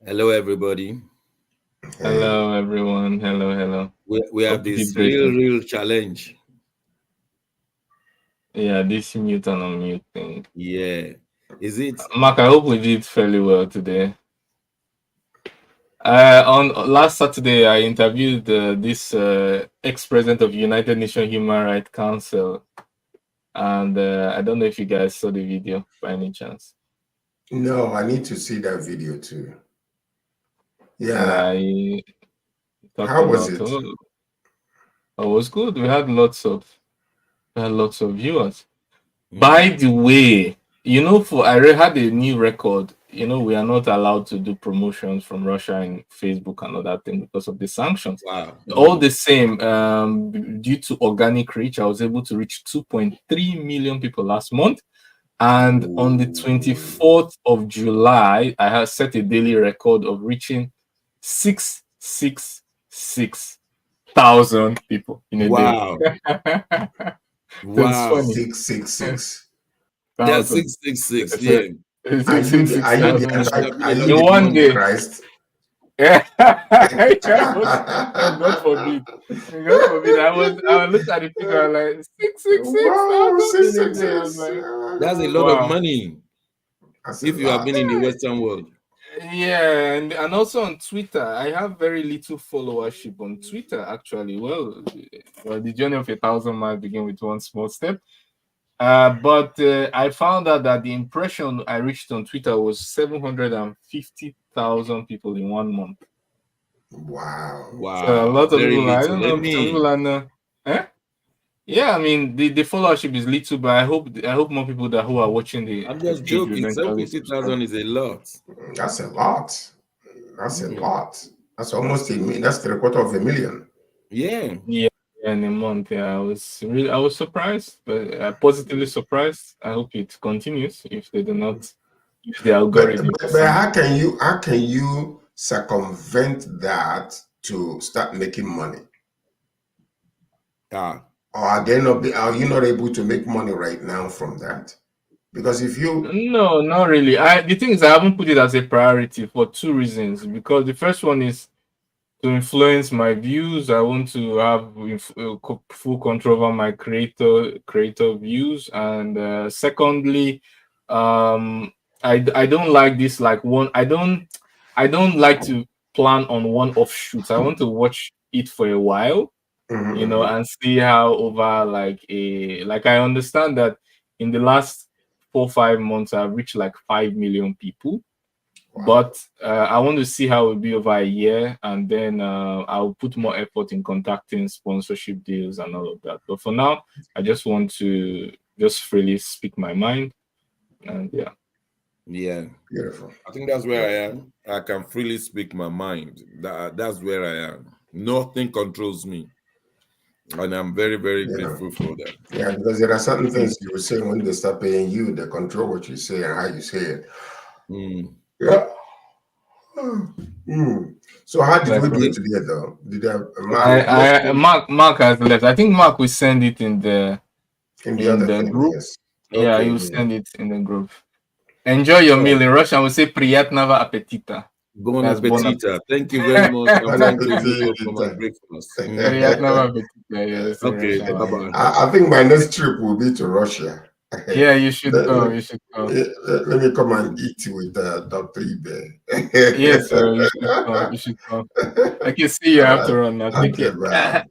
Hello, everybody. Hello, everyone. Hello. We have this real challenge. Yeah, this mute and unmute thing. Yeah. Is it? Mark, I hope we did fairly well today. On last Saturday, I interviewed this ex-president of United Nations Human Rights Council. And I don't know if you guys saw the video by any chance. No, I need to see that video too. Yeah. How was it? It was good. We had lots of viewers. By the way, I had a new record. We are not allowed to do promotions from Russia and Facebook and other things because of the sanctions. Wow. All the same, due to organic reach, I was able to reach 2.3 million people last month. And on the 24th of July, I have set a daily record of reaching 666,000 people in a day. Wow. 666. Yeah, 666. Yeah. Are you the one day? Christ? Yeah. God forbid. I looked at the figure, I was like 666,000. That's a lot of money. If you have been in the Western world. Yeah, and also on Twitter, I have very little followership on Twitter. Actually, well, the journey of 1,000 miles begin with one small step. But I found out that the impression I reached on Twitter was 750,000 people in 1 month. Wow. So a lot of Very people, I little. don't know, some people are not. Eh? Yeah, I mean the followership is little, but I hope more people who are watching the I'm just page will joking. eventually 750,000 is a lot. That's a lot. That's a lot. That's almost that's 750,000. Yeah. Yeah, in a month. Yeah, I was surprised, but positively surprised. I hope it continues if they do not use the algorithm. But how can you circumvent that to start making money? Or are you not able to make money right now from that? Because if you No, not really. The thing is, I haven't put it as a priority for two reasons. Because the first one is to influence my views. I want to have full control over my creator views, and secondly, I don't like this like one. I don't like to plan on one offshoot. I want to watch it for a while, and see how over like I understand that in the last 4-5 months I've reached like 5 million people. Wow. But I want to see how it will be over a year, and then I'll put more effort in contacting sponsorship deals and all of that. But for now, I just want to just freely speak my mind, and yeah. Beautiful. I think that's where I am. I can freely speak my mind. That's where I am. Nothing controls me, and I'm very, very grateful for that. Yeah, because there are certain things you will say when they start paying you, they control what you say and how you say it. Yeah. So how did we do it today, though? Did Mark has left. I think Mark will send it in the group. Yes. Yeah, he will send it in the group. Enjoy your meal. In Russian, we say "Приятного аппетита." Bon appetit. Thank you very much. I'm going to meal for my breakfast. Приятного аппetita. Yes. Okay. Bye-bye. I think my next trip will be to Russia. Yeah, you should go. You should go. Let me come and eat with Dr. Ibe. Yes, sir. You should go. I can see you after on now. Take care. Bye.